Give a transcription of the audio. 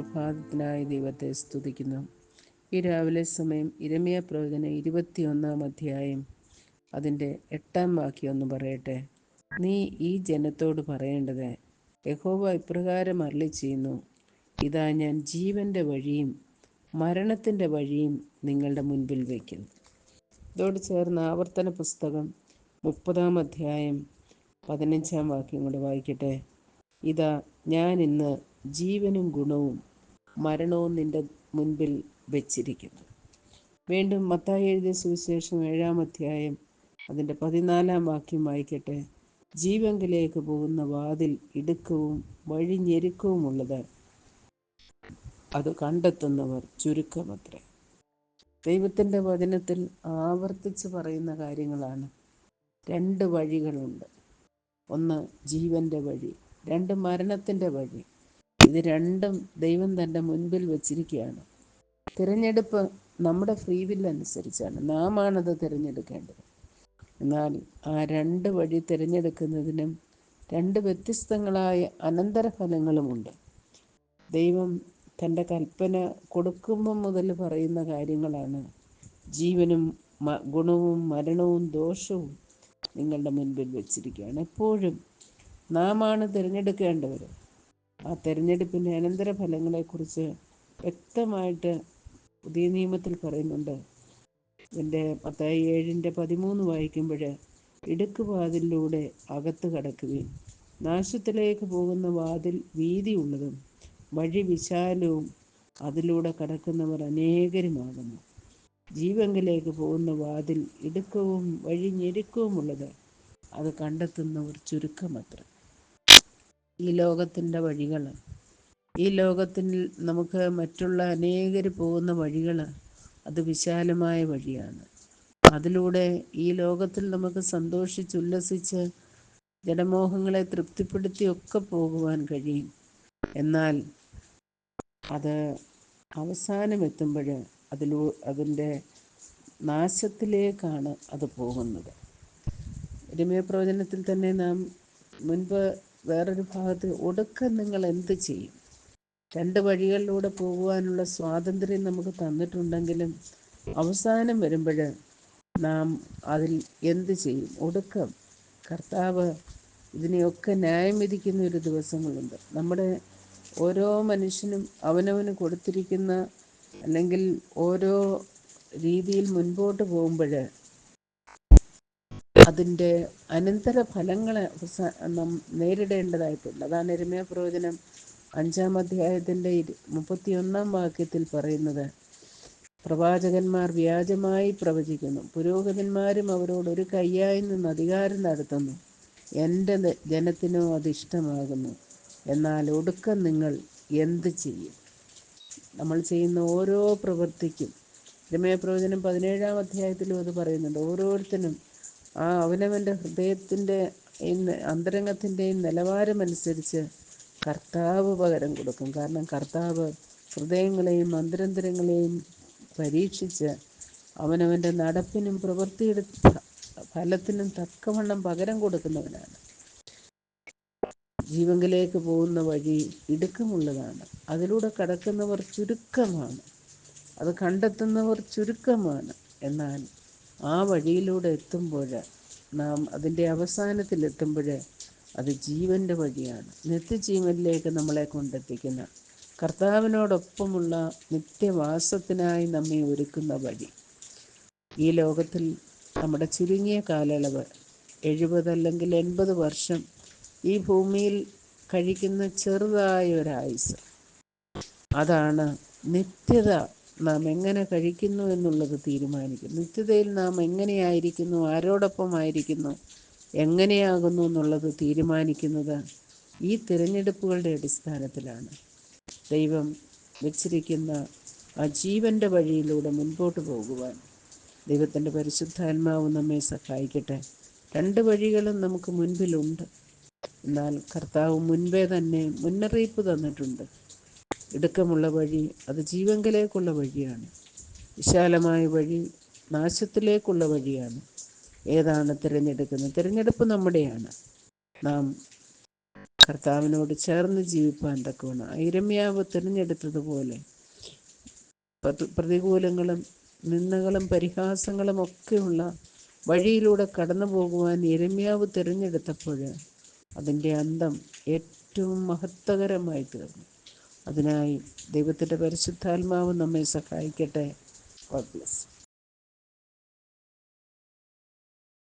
പ്രഭാതത്തിനായി ദൈവത്തെ സ്തുതിക്കുന്നു. ഈ രാവിലെ സമയം യിരെമ്യാ പ്രവചനം 21 അധ്യായം അതിൻ്റെ 8 വാക്യം ഒന്ന് പറയട്ടെ. നീ ഈ ജനത്തോട് പറയേണ്ടത്, യഹോവ ഇപ്രകാരം അരുളിച്ചെയ്യുന്നു, ഇതാ ഞാൻ ജീവൻ്റെ വഴിയും മരണത്തിൻ്റെ വഴിയും നിങ്ങളുടെ മുൻപിൽ വയ്ക്കുന്നു. ഇതോട് ചേർന്ന് ആവർത്തന പുസ്തകം 30 അധ്യായം 15 വാക്യം കൊണ്ട് വായിക്കട്ടെ. ഇതാ ഞാൻ ഇന്ന് ജീവനും ഗുണവും മരണവും നിന്റെ മുൻപിൽ വെച്ചിരിക്കുന്നു. വീണ്ടും മത്തായി എഴുതിയ സുവിശേഷം 7 അധ്യായം അതിൻ്റെ 14 വാക്യം വായിക്കട്ടെ. ജീവങ്കിലേക്ക് പോകുന്ന വാതിൽ ഇടുക്കവും വഴി ഞെരുക്കവുമുള്ളത്, അത് കണ്ടെത്തുന്നവർ ചുരുക്കമത്രേ. ദൈവത്തിൻ്റെ വചനത്തിൽ ആവർത്തിച്ച് പറയുന്ന കാര്യങ്ങളാണ്. 2 വഴികളുണ്ട്. ഒന്ന് ജീവൻ്റെ വഴി, 2 മരണത്തിൻ്റെ വഴി. ഇത് രണ്ടും ദൈവം തൻ്റെ മുൻപിൽ വച്ചിരിക്കുകയാണ്. തിരഞ്ഞെടുപ്പ് നമ്മുടെ ഫ്രീ വിൽ അനുസരിച്ചാണ്. നാം ആണത് തിരഞ്ഞെടുക്കേണ്ടത്. എന്നാൽ ആ 2 വഴി തിരഞ്ഞെടുക്കുന്നതിനും 2 വ്യത്യസ്തങ്ങളായ അനന്തരഫലങ്ങളുമുണ്ട്. ദൈവം തൻ്റെ കൽപ്പന കൊടുക്കുമ്പം മുതൽ പറയുന്ന കാര്യങ്ങളാണ്. ജീവനും ഗുണവും മരണവും ദോഷവും നിങ്ങളുടെ മുൻപിൽ വെച്ചിരിക്കുകയാണ്. എപ്പോഴും നാം ആണ് തിരഞ്ഞെടുക്കേണ്ടവർ. ആ തിരഞ്ഞെടുപ്പിൻ്റെ അനന്തരഫലങ്ങളെക്കുറിച്ച് വ്യക്തമായിട്ട് പുതിയ നിയമത്തിൽ പറയുന്നുണ്ട്. എൻ്റെ മത്തായി 7:13 വായിക്കുമ്പോൾ, ഇടുക്കുവാതിലിലൂടെ അകത്ത് കടക്കുകയും നാശത്തിലേക്ക് പോകുന്ന വാതിൽ വീതിയുള്ളതും വഴി വിശാലവും അതിലൂടെ കടക്കുന്നവർ അനേകരുമാകുന്നു. ജീവങ്കിലേക്ക് പോകുന്ന വാതിൽ ഇടുക്കവും വഴി ഞെരുക്കവുമുള്ളത്, അത് കണ്ടെത്തുന്നവർ ചുരുക്കമത്രേ. ഈ ലോകത്തിൻ്റെ വഴികൾ, ഈ ലോകത്തിൽ നമുക്ക് മറ്റുള്ള അനേകർ പോകുന്ന വഴികൾ, അത് വിശാലമായ വഴിയാണ്. അതിലൂടെ ഈ ലോകത്തിൽ നമുക്ക് സന്തോഷിച്ചുല്ലസിച്ച് ജഡമോഹങ്ങളെ തൃപ്തിപ്പെടുത്തിയൊക്കെ പോകുവാൻ കഴിയും. എന്നാൽ അത് അവസാനമെത്തുമ്പോൾ അതിൻ്റെ നാശത്തിലേക്കാണ് അത് പോകുന്നത്. യിരെമ്യാ പ്രവചനത്തിൽ തന്നെ നാം മുൻപ് വേറൊരു ഭാഗത്ത്, ഒടുക്കം നിങ്ങൾ എന്ത് ചെയ്യും? 2 വഴികളിലൂടെ പോകുവാനുള്ള സ്വാതന്ത്ര്യം നമുക്ക് തന്നിട്ടുണ്ടെങ്കിലും അവസാനം വരുമ്പോൾ നാം അതിൽ എന്ത് ചെയ്യും? ഒടുക്കം കർത്താവ് ഇതിനെയൊക്കെ ന്യായം വിധിക്കുന്ന ഒരു ദിവസങ്ങളുണ്ട്. നമ്മുടെ ഓരോ മനുഷ്യനും അവനവന് കൊടുത്തിരിക്കുന്ന, അല്ലെങ്കിൽ ഓരോ രീതിയിൽ മുൻപോട്ട് പോകുമ്പോൾ അതിൻ്റെ അനന്തര ഫലങ്ങളെ നാം നേരിടേണ്ടതായിട്ടുണ്ട്. അതാണ് യിരെമ്യാ പ്രവചനം 5 അധ്യായത്തിൻ്റെ 31 വാക്യത്തിൽ പറയുന്നത്. പ്രവാചകന്മാർ വ്യാജമായി പ്രവചിക്കുന്നു, പുരോഹിതന്മാരും അവരോട് ഒരു കയ്യായി നിന്ന് അധികാരം നടത്തുന്നു. എൻ്റെ ജനത്തിനോ അതിഷ്ടമാകുന്നു. എന്നാൽ ഒടുക്കം നിങ്ങൾ എന്ത് ചെയ്യും? നമ്മൾ ചെയ്യുന്ന ഓരോ പ്രവൃത്തിക്കും, യിരെമ്യാ പ്രവചനം 17 അധ്യായത്തിലും അത് പറയുന്നുണ്ട്. ഓരോരുത്തരും ആ അവനവൻ്റെ ഹൃദയത്തിൻ്റെ അന്തരംഗത്തിൻ്റെയും നിലവാരമനുസരിച്ച് കർത്താവ് പകരം കൊടുക്കും. കാരണം കർത്താവ് ഹൃദയങ്ങളെയും അന്തരംഗങ്ങളെയും പരീക്ഷിച്ച് അവനവൻ്റെ നടപ്പിനും പ്രവൃത്തിയുടെ ഫലത്തിനും തക്കവണ്ണം പകരം കൊടുക്കുന്നവനാണ്. ജീവങ്കിലേക്ക് പോകുന്ന വഴി ഇടുക്കമുള്ളതാണ്, അതിലൂടെ കടക്കുന്നവർ ചുരുക്കമാണ്, അത് കണ്ടെത്തുന്നവർ ചുരുക്കമാണ്. എന്നാൽ ആ വഴിയിലൂടെ എത്തുമ്പോൾ, നാം അതിൻ്റെ അവസാനത്തിലെത്തുമ്പോൾ, അത് ജീവൻ്റെ വഴിയാണ്. നിത്യജീവനിലേക്ക് നമ്മളെ കൊണ്ടെത്തിക്കുന്ന, കർത്താവിനോടൊപ്പമുള്ള നിത്യവാസത്തിനായി നമ്മെ ഒരുക്കുന്ന വഴി. ഈ ലോകത്തിൽ നമ്മുടെ ചുരുങ്ങിയ കാലയളവ് 70 അല്ലെങ്കിൽ 80 വർഷം ഈ ഭൂമിയിൽ കഴിക്കുന്ന ചെറുതായ ഒരായുസ്, അതാണ് നിത്യത. നാം എങ്ങനെ കഴിക്കുന്നു എന്നുള്ളത് തീരുമാനിക്കും. നിത്യതയിൽ നാം എങ്ങനെയായിരിക്കുന്നു, ആരോടൊപ്പമായിരിക്കുന്നു, എങ്ങനെയാകുന്നു എന്നുള്ളത് തീരുമാനിക്കുന്നത് ഈ തിരഞ്ഞെടുപ്പുകളുടെ അടിസ്ഥാനത്തിലാണ്. ദൈവം വെച്ചിരിക്കുന്ന ആ ജീവൻ്റെ വഴിയിലൂടെ മുൻപോട്ട് പോകുവാൻ ദൈവത്തിൻ്റെ പരിശുദ്ധാത്മാവ് നമ്മെ സഹായിക്കട്ടെ. 2 വഴികളും നമുക്ക് മുൻപിലുണ്ട്. എന്നാൽ കർത്താവ് മുൻപേ തന്നെ മുന്നറിയിപ്പ് തന്നിട്ടുണ്ട്. ഇടുക്കമുള്ള വഴി അത് ജീവങ്കിലേക്കുള്ള വഴിയാണ്, വിശാലമായ വഴി നാശത്തിലേക്കുള്ള വഴിയാണ്. ഏതാണ് തിരഞ്ഞെടുക്കുന്നത്? തിരഞ്ഞെടുപ്പ് നമ്മുടെയാണ്. നാം കർത്താവിനോട് ചേർന്ന് ജീവിപ്പാൻ തക്കവണ്ണം യിരെമ്യാവ് തിരഞ്ഞെടുത്തതുപോലെ പ്രതികൂലങ്ങളും നിന്ദകളും പരിഹാസങ്ങളും ഒക്കെയുള്ള വഴിയിലൂടെ കടന്നു പോകുവാൻ യിരെമ്യാവ് തിരഞ്ഞെടുത്തപ്പോൾ അതിൻ്റെ അന്തം ഏറ്റവും മഹത്വകരമായി തീർന്നു. അതിനായി ദൈവത്തിൻ്റെ പരിശുദ്ധാത്മാവ് നമ്മെ സഹായിക്കട്ടെ. God bless.